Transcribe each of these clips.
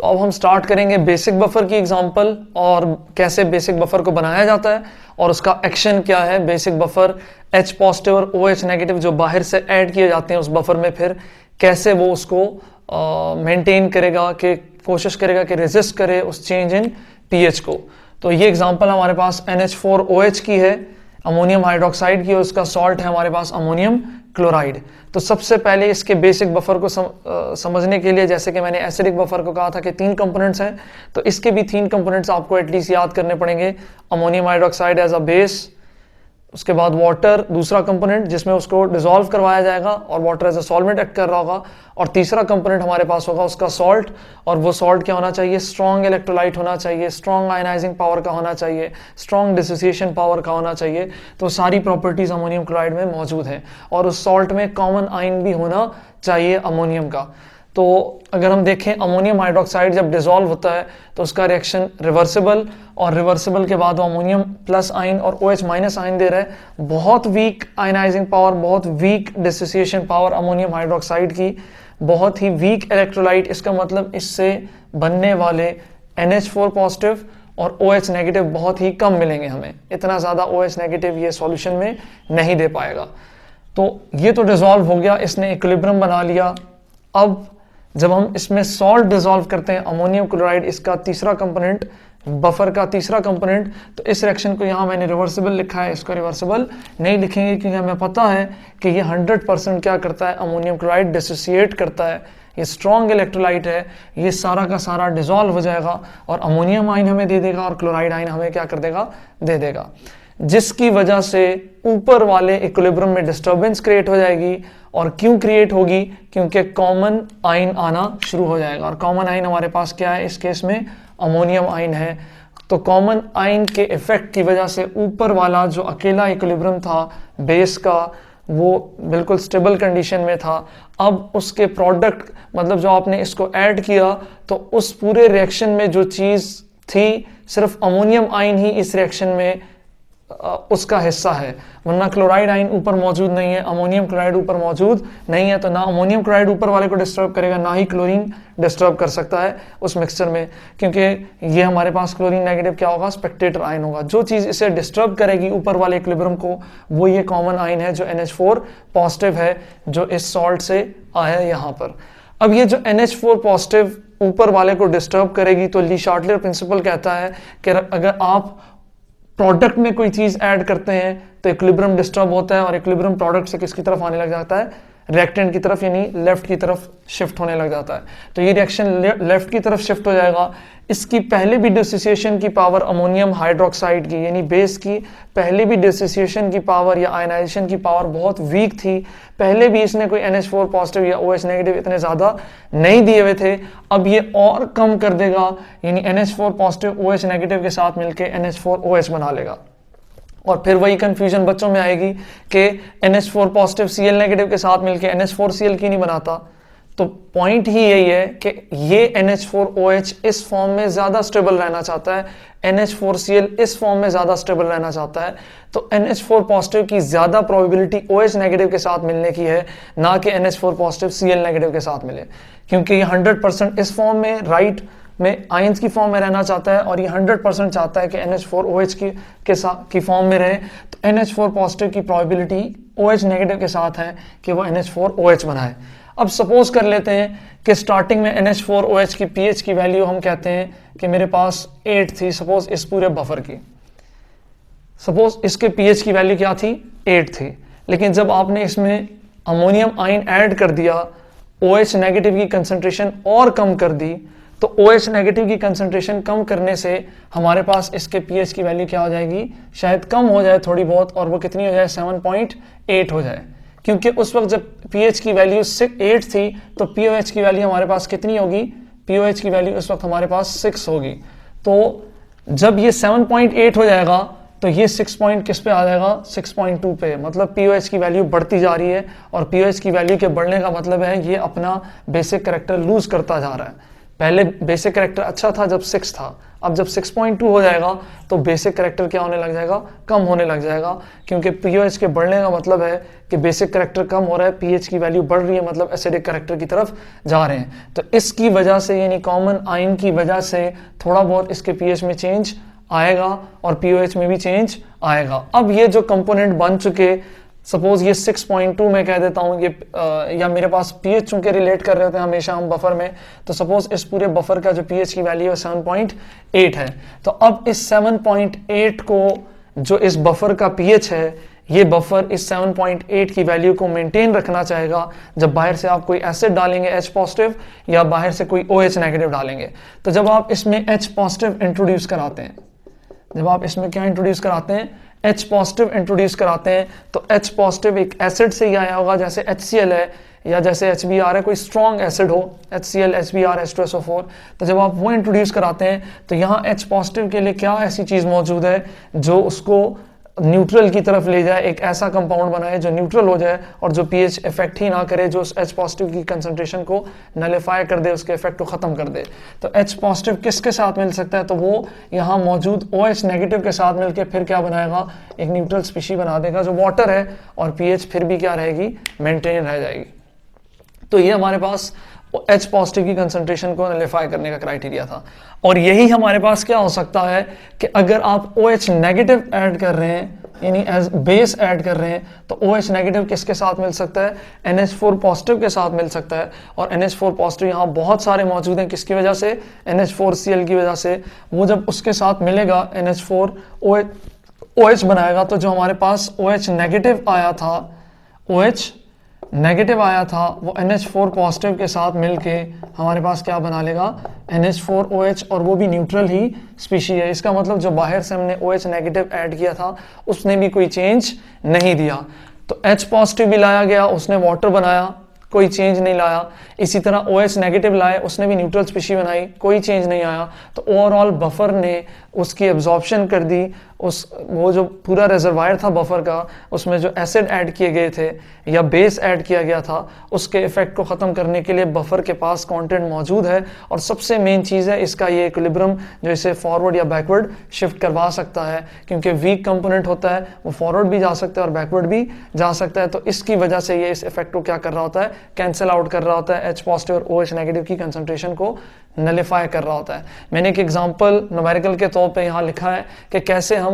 तो अब हम स्टार्ट करेंगे बेसिक बफर की एग्जांपल और कैसे बेसिक बफर को बनाया जाता है और उसका एक्शन क्या है। बेसिक बफर H पॉजिटिव और OH नेगेटिव जो बाहर से ऐड किए जाते हैं उस बफर में, फिर कैसे वो उसको मेंटेन करेगा, कि कोशिश करेगा कि रेजिस्ट करे उस चेंज इन pH को। तो ये एग्जांपल हमारे पास NH4OH की है, अमोनियम हाइड्रोक्साइड की, और उसका सॉल्ट है हमारे पास अमोनियम क्लोराइड। तो सबसे पहले इसके बेसिक बफर को समझने के लिए, जैसे कि मैंने एसिडिक बफर को कहा था कि 3 कंपोनेंट्स हैं, तो इसके भी 3 कंपोनेंट्स आपको एटलीस्ट याद करने पड़ेंगे। Ammonium hydroxide as a base, उसके बाद वाटर दूसरा कंपोनेंट जिसमें उसको डिसॉल्व करवाया जाएगा और water as a solvent act कर रहा होगा, और तीसरा कंपोनेंट हमारे पास होगा उसका सॉल्ट। और वो सॉल्ट क्या होना चाहिए? स्ट्रॉन्ग इलेक्ट्रोलाइट होना चाहिए, स्ट्रॉन्ग आयनाइजिंग पावर का होना चाहिए, स्ट्रॉन्ग डिसोसिएशन पावर का होना चाहिए। तो सारी प्रॉपर्टीज अमोनियम क्लोराइड में मौजूद हैं, और उस सॉल्ट में कॉमन आयन भी होना चाहिए अमोनियम का। तो अगर हम देखें अमोनियम हाइड्रोक्साइड जब डिसॉल्व होता है तो उसका रिएक्शन रिवर्सिबल, और रिवर्सिबल के बाद वो अमोनियम प्लस आयन और OH माइनस आयन दे रहा है। बहुत वीक आयनाइजिंग पावर, बहुत weak dissociation power ammonium hydroxide की, बहुत ही वीक इलेक्ट्रोलाइट। इसका मतलब इससे बनने वाले NH4 पॉजिटिव और OH नेगेटिव बहुत ही कम मिलेंगे हमें, इतना ज़्यादा OH नेगेटिव ये सॉल्यूशन में नहीं दे पाएगा। तो ये तो डिसॉल्व हो गया, इसने इक्विलिब्रियम बना लिया। अब जब हम इसमें सॉल्ट डिसॉल्व करते हैं अमोनियम क्लोराइड, इसका तीसरा कंपोनेंट, बफर का तीसरा कंपोनेंट, तो इस रिएक्शन को यहाँ मैंने रिवर्सिबल लिखा है, इसको रिवर्सिबल नहीं लिखेंगे क्योंकि हमें पता है कि ये 100% क्या करता है, अमोनियम क्लोराइड डिसोसिएट करता है। ये स्ट्रॉन्ग इलेक्ट्रोलाइट है, ये सारा का सारा डिसॉल्व हो जाएगा और अमोनियम आयन हमें दे देगा और क्लोराइड आयन हमें क्या कर देगा, दे देगा, जिसकी वजह से ऊपर वाले इक्विलिब्रियम में डिस्टर्बेंस क्रिएट हो जाएगी। और क्यों क्रिएट होगी? क्योंकि कॉमन आयन आना शुरू हो जाएगा, और कॉमन आयन हमारे पास क्या है, इस केस में अमोनियम आयन है। तो कॉमन आयन के इफेक्ट की वजह से ऊपर वाला जो अकेला इक्विलिब्रियम था बेस का, वो बिल्कुल स्टेबल कंडीशन में था। अब उसके प्रोडक्ट, मतलब जो आपने इसको ऐड किया, तो उस पूरे रिएक्शन में जो चीज़ थी सिर्फ अमोनियम आयन ही इस रिएक्शन में उसका हिस्सा है, वरना क्लोराइड आयन ऊपर मौजूद नहीं है, अमोनियम क्लोराइड ऊपर मौजूद नहीं है। तो ना अमोनियम क्लोराइड ऊपर वाले को डिस्टर्ब करेगा, ना ही क्लोरीन डिस्टर्ब कर सकता है उस मिक्सचर में, क्योंकि ये हमारे पास क्लोरीन नेगेटिव क्या होगा, स्पेक्टेटर आयन होगा। जो चीज़ इसे डिस्टर्ब करेगी ऊपर वाले इक्विलिब्रियम को, वो ये कॉमन आयन है जो NH4 पॉजिटिव है, जो इस सॉल्ट से आया है यहाँ पर। अब ये जो NH4 पॉजिटिव ऊपर वाले को डिस्टर्ब करेगी, तो ली शार्टलर प्रिंसिपल कहता है कि अगर आप प्रोडक्ट में कोई चीज ऐड करते हैं तो इक्विलिब्रियम डिस्टर्ब होता है, और इक्विलिब्रियम प्रोडक्ट से किसकी तरफ आने लग जाता है, रिएक्टेंट की तरफ, यानी लेफ्ट की तरफ शिफ्ट होने लग जाता है। तो ये रिएक्शन लेफ्ट की तरफ शिफ्ट हो जाएगा। इसकी पहले भी डिसोसिएशन की पावर अमोनियम हाइड्रोक्साइड की, यानी बेस की पहले भी डिसोसिएशन की पावर या आयनाइजेशन की पावर बहुत वीक थी। पहले भी इसने कोई NH4 पॉजिटिव या OH नेगेटिव इतने ज़्यादा नहीं दिए हुए थे। अब ये और कम कर देगा, यानी NH4 पॉजिटिव OH नेगेटिव के साथ मिलकर NH4OH बना लेगा। और फिर वही कंफ्यूजन बच्चों में आएगी कि NH4 पॉजिटिव Cl नेगेटिव के साथ मिलकर NH4Cl क्यों नहीं बनाता। तो पॉइंट ही यही है कि ये NH4OH इस फॉर्म में ज़्यादा स्टेबल रहना चाहता है, NH4Cl इस फॉर्म में ज़्यादा स्टेबल रहना चाहता है। तो NH4 पॉजिटिव की ज़्यादा प्रोबेबिलिटी OH नेगेटिव के साथ मिलने की है, ना कि NH4 पॉजिटिव Cl नेगेटिव के साथ मिले, क्योंकि ये 100% इस फॉर्म में राइट में आयंस की फॉर्म में रहना चाहता है, और ये 100% चाहता है कि NH4OH की फॉर्म में रहे। तो NH4 पॉजिटिव की प्रोबेबिलिटी OH नेगेटिव के साथ है कि वो NH4OH बनाए। अब सपोज कर लेते हैं कि स्टार्टिंग में NH4OH की pH की वैल्यू हम कहते हैं कि मेरे पास 8 थी, सपोज इस पूरे बफर की, सपोज इसके pH की वैल्यू क्या थी, 8 थी। लेकिन जब आपने इसमें अमोनियम आयन ऐड कर दिया, OH नेगेटिव की कंसंट्रेशन और कम कर दी, तो OH नेगेटिव की कंसंट्रेशन कम करने से हमारे पास इसके pH की वैल्यू क्या हो जाएगी, शायद कम हो जाए थोड़ी बहुत, और वो कितनी हो जाए, 7.8 हो जाए। क्योंकि उस वक्त जब pH की वैल्यू 8 थी, तो POH की वैल्यू हमारे पास कितनी होगी, POH की वैल्यू उस वक्त हमारे पास 6 होगी। तो जब ये 7.8 हो जाएगा, तो ये 6 पॉइंट किस पे आ जाएगा, 6.2 पे। मतलब POH की वैल्यू बढ़ती जा रही है, और POH की वैल्यू के बढ़ने का मतलब है ये अपना बेसिक कैरेक्टर लूज करता जा रहा है। पहले बेसिक करेक्टर अच्छा था जब 6 था, अब जब 6.2 हो जाएगा तो बेसिक करेक्टर क्या होने लग जाएगा, कम होने लग जाएगा, क्योंकि पीओएच के बढ़ने का मतलब है कि बेसिक करेक्टर कम हो रहा है, पीएच की वैल्यू बढ़ रही है, मतलब एसिडिक करेक्टर की तरफ जा रहे हैं। तो इसकी वजह से यानी कॉमन आयन की वजह से थोड़ा बहुत इसके पीएच में चेंज आएगा और पीओएच में भी चेंज आएगा। अब ये जो कंपोनेंट बन चुके, सपोज ये 6.2 मैं कह देता हूँ, ये या मेरे पास पीएच चूंकि रिलेट कर रहे होते हैं हमेशा हम बफर में, तो सपोज इस पूरे बफर का जो पीएच की वैल्यू है 7.8 है। तो अब इस 7.8 को जो इस बफर का पीएच है, ये बफर इस 7.8 की वैल्यू को मेंटेन रखना चाहेगा जब बाहर से आप कोई एसिड डालेंगे H पॉजिटिव या बाहर से कोई OH नेगेटिव डालेंगे। तो जब आप इसमें H पॉजिटिव इंट्रोड्यूस कराते हैं, जब आप इसमें क्या इंट्रोड्यूस कराते हैं, H पॉजिटिव इंट्रोड्यूस कराते हैं, तो H पॉजिटिव एक एसिड से ही आया होगा, जैसे HCl है या जैसे HBr है, कोई स्ट्रॉन्ग एसिड हो, HCl, HBr, H2SO4। तो जब आप वो इंट्रोड्यूस कराते हैं तो यहाँ H पॉजिटिव के लिए क्या ऐसी चीज़ मौजूद है जो उसको न्यूट्रल की तरफ ले जाए, एक ऐसा कंपाउंड बनाए जो न्यूट्रल हो जाए और जो पीएच इफेक्ट ही ना करे, जो उस H पॉजिटिव की कंसंट्रेशन को नलिफाई कर दे, उसके इफेक्ट को खत्म कर दे। तो H पॉजिटिव किसके साथ मिल सकता है, तो वो यहाँ मौजूद OH नेगेटिव के साथ मिलकर फिर क्या बनाएगा, एक न्यूट्रल स्पीशी बना देगा जो वाटर है, और पीएच फिर भी क्या रहेगी, मेंटेन रह जाएगी। तो ये हमारे पास H पॉजिटिव की कंसंट्रेशन को नलिफाई करने का क्राइटेरिया था। और यही हमारे पास क्या हो सकता है कि अगर आप OH नेगेटिव ऐड कर रहे हैं, यानी एज बेस ऐड कर रहे हैं, तो OH नेगेटिव किसके साथ मिल सकता है, NH4 पॉजिटिव के साथ मिल सकता है। और NH4 पॉजिटिव यहाँ बहुत सारे मौजूद हैं, किसकी वजह से, NH4Cl की वजह से। वो जब उसके साथ मिलेगा NH4 OH बनाएगा, तो जो हमारे पास OH नेगेटिव आया था, OH नेगेटिव आया था, वो NH4 पॉजिटिव के साथ मिलके हमारे पास क्या बना लेगा, NH4OH, और वो भी न्यूट्रल ही स्पीशी है। इसका मतलब जो बाहर से हमने OH नेगेटिव ऐड किया था उसने भी कोई चेंज नहीं दिया। तो H पॉजिटिव भी लाया गया, उसने वाटर बनाया, कोई चेंज नहीं लाया। इसी तरह OH नेगेटिव लाए, उसने भी न्यूट्रल स्पीशी बनाई, कोई चेंज नहीं आया। तो ओवरऑल बफर ने उसकी एब्जॉर्प्शन कर दी, वो जो पूरा रिजर्वायर था बफर का, उसमें जो एसिड ऐड किए गए थे या बेस ऐड किया गया था, उसके इफेक्ट को ख़त्म करने के लिए बफर के पास कंटेंट मौजूद है। और सबसे मेन चीज़ है इसका ये इक्विलिब्रियम, जो इसे फॉरवर्ड या बैकवर्ड शिफ्ट करवा सकता है, क्योंकि वीक कंपोनेंट होता है, वो फॉरवर्ड भी जा सकता है और बैकवर्ड भी जा सकता है। तो इसकी वजह से ये इस इफेक्ट को क्या कर रहा होता है, कैंसिल आउट कर रहा होता है, H पॉजिटिव और OH नेगेटिव की कंसंट्रेशन को नलिफाई कर रहा होता है। मैंने एक एग्जांपल न्यूमेरिकल के तौर पे यहाँ लिखा है कि कैसे हम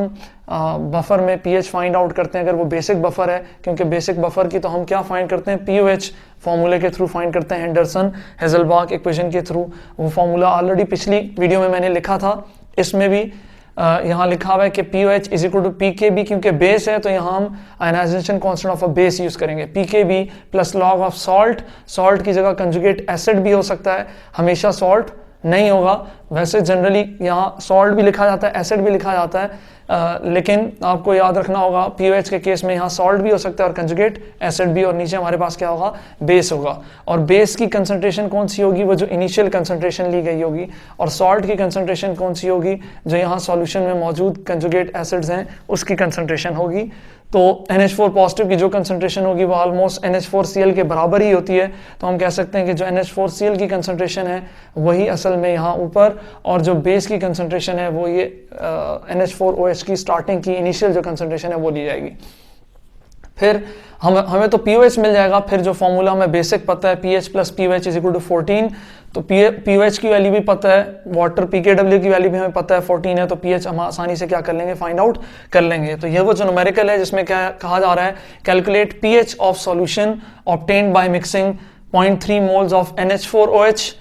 बफर में पीएच फाइंड आउट करते हैं अगर वो बेसिक बफर है, क्योंकि बेसिक बफर की तो हम क्या फाइंड करते हैं, पीओएच फॉर्मूले के थ्रू फाइंड करते हैं, हेंडरसन हेजलबार्ग इक्वेशन के थ्रू। वो फॉर्मूला ऑलरेडी पिछली वीडियो में मैंने लिखा था, इसमें भी यहाँ लिखा हुआ है कि POH is equal to PKB, क्योंकि बेस है तो यहाँ हम ionization constant of a base use करेंगे, PKB plus log of salt. Salt की जगह कंजुगेट एसिड भी हो सकता है, हमेशा सॉल्ट नहीं होगा। वैसे जनरली यहाँ सॉल्ट भी लिखा जाता है, एसिड भी लिखा जाता है, लेकिन आपको याद रखना होगा पीओएच के केस में यहाँ सॉल्ट भी हो सकता है और कंजुगेट एसिड भी, और नीचे हमारे पास क्या होगा, बेस होगा। और बेस की कंसंट्रेशन कौन सी होगी, वो जो इनिशियल कंसंट्रेशन ली गई होगी। और सॉल्ट की कंसंट्रेशन कौन सी होगी, जो यहाँ सॉल्यूशन में मौजूद कंजुगेट एसिड्स हैं उसकी कंसंट्रेशन होगी। तो NH4 पॉजिटिव की जो कंसंट्रेशन होगी वो ऑलमोस्ट NH4Cl के बराबर ही होती है। तो हम कह सकते हैं कि जो NH4Cl की कंसंट्रेशन है वही असल में यहाँ ऊपर, और जो बेस की कंसंट्रेशन है वो ये NH4OH की स्टार्टिंग की इनिशियल जो कंसंट्रेशन है वो ली जाएगी। फिर हमें तो पीओएच मिल जाएगा, फिर जो फॉर्मूला हमें बेसिक पता है pH plus pOH is equal to 14, तो पीओएच की वैल्यू भी पता है, वाटर पीकेडब्ल्यू की वैल्यू भी हमें पता है 14 है, तो पीएच हम आसानी से क्या कर लेंगे, फाइंड आउट कर लेंगे। तो ये वो जो न्यूमेरिकल है जिसमें क्या कहा जा रहा है, calculate pH of solution obtained by mixing 0.3 moles of NH4OH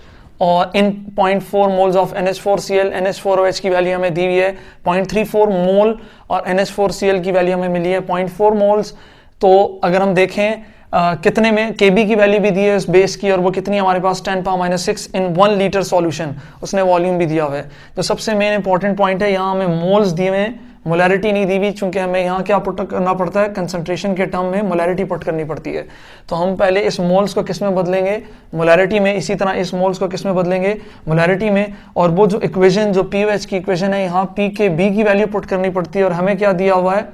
और इन 0.4 मोल्स ऑफ NH4Cl। NH4OH की वैल्यू हमें दी हुई है 0.34 मोल और NH4Cl की वैल्यू हमें मिली है 0.4 मोल्स। तो अगर हम देखें कितने में, Kb की वैल्यू भी दी है उस बेस की, और वो कितनी हमारे पास 10⁻⁻⁶ इन 1 लीटर सॉल्यूशन, उसने वॉल्यूम भी दिया हुआ है। तो सबसे मेन इंपॉर्टेंट पॉइंट है, यहाँ हमें मोल्स दिए हुए हैं, मोलैरिटी नहीं दी हुई, चूंकि हमें यहाँ क्या पुट करना पड़ता है, कंसंट्रेशन के टर्म में मोलैरिटी पुट करनी पड़ती है। तो हम पहले इस मोल्स को किस में बदलेंगे, मोलैरिटी में, इसी तरह इस मोल्स को किस में बदलेंगे, मोलैरिटी में। और वो जो इक्वेशन, जो पीओएच की इक्वेशन है, यहाँ PKB की वैल्यू पुट करनी पड़ती है, और हमें क्या दिया हुआ है,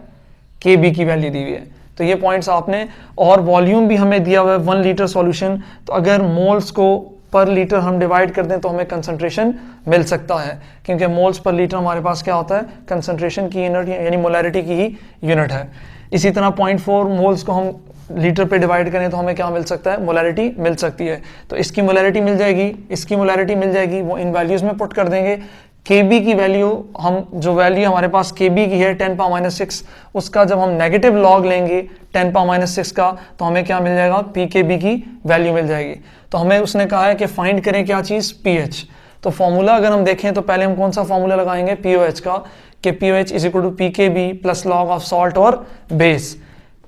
KB की वैल्यू दी हुई है। तो ये पॉइंट्स आपने, और वॉल्यूम भी हमें दिया हुआ है 1 लीटर सॉल्यूशन। तो अगर मोल्स को पर लीटर हम डिवाइड कर दें तो हमें कंसंट्रेशन मिल सकता है, क्योंकि मोल्स पर लीटर हमारे पास क्या होता है, कंसंट्रेशन की यूनिट यानी मोलैरिटी की ही यूनिट है। इसी तरह 0.4 मोल्स को हम लीटर पे डिवाइड करें तो हमें क्या मिल सकता है, मोलैरिटी मिल सकती है। तो इसकी मोलैरिटी मिल जाएगी, इसकी मोलैरिटी मिल जाएगी, वो इन वैल्यूज़ में पुट कर देंगे। Kb की वैल्यू, हम जो वैल्यू हमारे पास Kb की है 10⁻⁶, उसका जब हम नेगेटिव लॉग लेंगे 10⁻⁶ का तो हमें क्या मिल जाएगा, Pkb की वैल्यू मिल जाएगी। तो हमें उसने कहा है कि फाइंड करें क्या चीज़, pH। तो फॉर्मूला अगर हम देखें तो पहले हम कौन सा फॉर्मूला लगाएंगे, POH का, कि POH is equal to Pkb plus log of salt और बेस।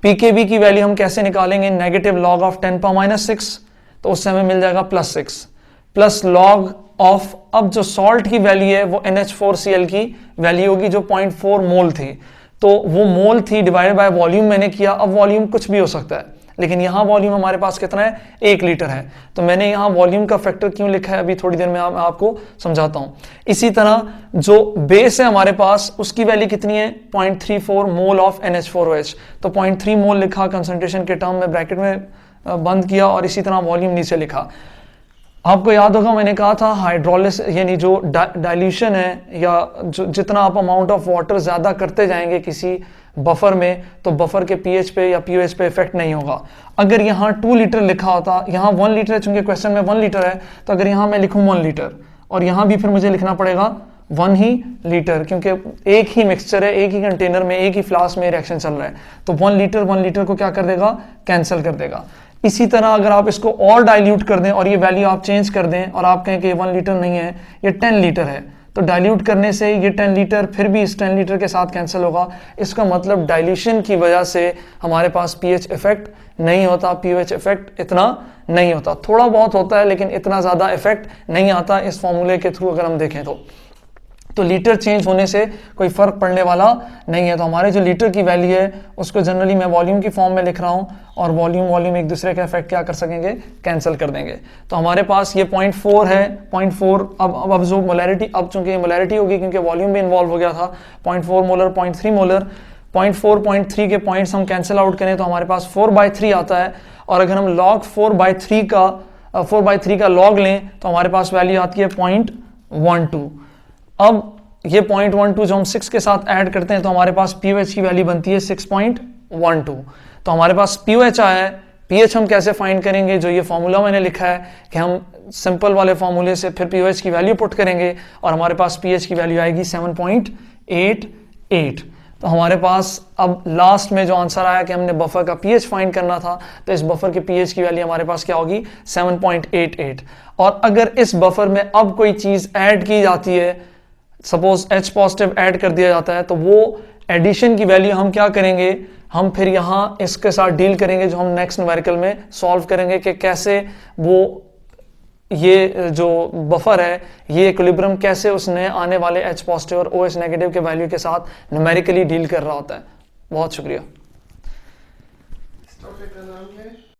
Pkb की वैल्यू हम कैसे निकालेंगे, नेगेटिव लॉग ऑफ 10⁻⁶, तो उससे हमें मिल जाएगा +6 प्लस लॉग ऑफ, अब जो सॉल्ट की वैल्यू है वो NH4Cl की वैल्यू होगी जो 0.4 मोल थी, तो वो मोल थी डिवाइड बाय वॉल्यूम मैंने किया। अब वॉल्यूम कुछ भी हो सकता है, लेकिन यहाँ वॉल्यूम हमारे पास कितना है, 1 लीटर है, तो मैंने यहाँ वॉल्यूम का फैक्टर क्यों लिखा है अभी थोड़ी देर में मैं आपको समझाता हूँ। इसी तरह जो बेस है हमारे पास उसकी वैल्यू कितनी है, 0.34 मोल ऑफ NH4OH, तो 0.3 मोल लिखा कंसंट्रेशन के टर्म में, ब्रैकेट में बंद किया, और इसी तरह वॉल्यूम नीचे लिखा। आपको याद होगा मैंने कहा था हाइड्रोलिस यानी जो डाइल्यूशन है, या जो जितना आप अमाउंट ऑफ वाटर ज़्यादा करते जाएंगे किसी बफर में तो बफर के pH पे या pOH पे इफेक्ट नहीं होगा। अगर यहाँ 2 लीटर लिखा होता, यहाँ 1 लीटर है, चूंकि क्वेश्चन में 1 लीटर है, तो अगर यहाँ मैं लिखूँ 1 लीटर और यहाँ भी फिर मुझे लिखना पड़ेगा 1 ही लीटर, क्योंकि एक ही मिक्सचर है, एक ही कंटेनर में, एक ही फ्लास्क में रिएक्शन चल रहा है, तो 1 लीटर को क्या कर देगा, कैंसिल कर देगा। इसी तरह अगर आप इसको और डाइल्यूट कर दें और ये वैल्यू आप चेंज कर दें और आप कहें कि 1 लीटर नहीं है, ये 10 लीटर है, तो डाइल्यूट करने से ये 10 लीटर फिर भी इस 10 लीटर के साथ कैंसिल होगा। इसका मतलब डाइल्यूशन की वजह से हमारे पास pH इफेक्ट नहीं होता, pH इफेक्ट इतना नहीं होता, थोड़ा बहुत होता है लेकिन इतना ज़्यादा इफेक्ट नहीं आता इस फॉर्मूले के थ्रू अगर हम देखें तो लीटर चेंज होने से कोई फर्क पड़ने वाला नहीं है। तो हमारे जो लीटर की वैल्यू है उसको जनरली मैं वॉल्यूम की फॉर्म में लिख रहा हूँ, और वॉल्यूम एक दूसरे का इफेक्ट क्या कर सकेंगे, कैंसिल कर देंगे। तो हमारे पास ये 0.4 है, 0.4 अब जो मोलैरिटी, अब चूंकि मोलैरिटी होगी क्योंकि वॉल्यूम भी इन्वॉल्व हो गया था, 0.4 मोलर 0.3 मोलर, 0.4 0.3 के पॉइंट्स हम कैंसिल आउट करें तो हमारे पास 4/3 आता है, और अगर हम लॉग 4/3 का लॉग लें तो हमारे पास वैल्यू आती है 0.12। अब ये 0.12 जो हम 6 के साथ ऐड करते हैं तो हमारे पास pOH की वैल्यू बनती है 6.12। तो हमारे पास pOH आया है, pH हम कैसे फाइंड करेंगे, जो ये फॉर्मूला मैंने लिखा है कि हम सिंपल वाले फॉर्मूले से फिर pOH की वैल्यू पुट करेंगे और हमारे पास pH की वैल्यू आएगी 7.88। तो हमारे पास अब लास्ट में जो आंसर आया कि हमने बफर का pH फाइंड करना था, तो इस बफर के pH की वैल्यू हमारे पास क्या होगी, 7.88। और अगर इस बफर में अब कोई चीज़ ऐड की जाती है, सपोज H पॉजिटिव ऐड कर दिया जाता है, तो वो एडिशन की वैल्यू हम क्या करेंगे, हम फिर यहाँ इसके साथ डील करेंगे जो हम नेक्स्ट न्यूमेरिकल में सॉल्व करेंगे कि कैसे वो ये जो बफर है ये इक्विलिब्रियम कैसे उसने आने वाले H पॉजिटिव और OH नेगेटिव के वैल्यू के साथ न्यूमेरिकली डील कर रहा होता है। बहुत शुक्रिया।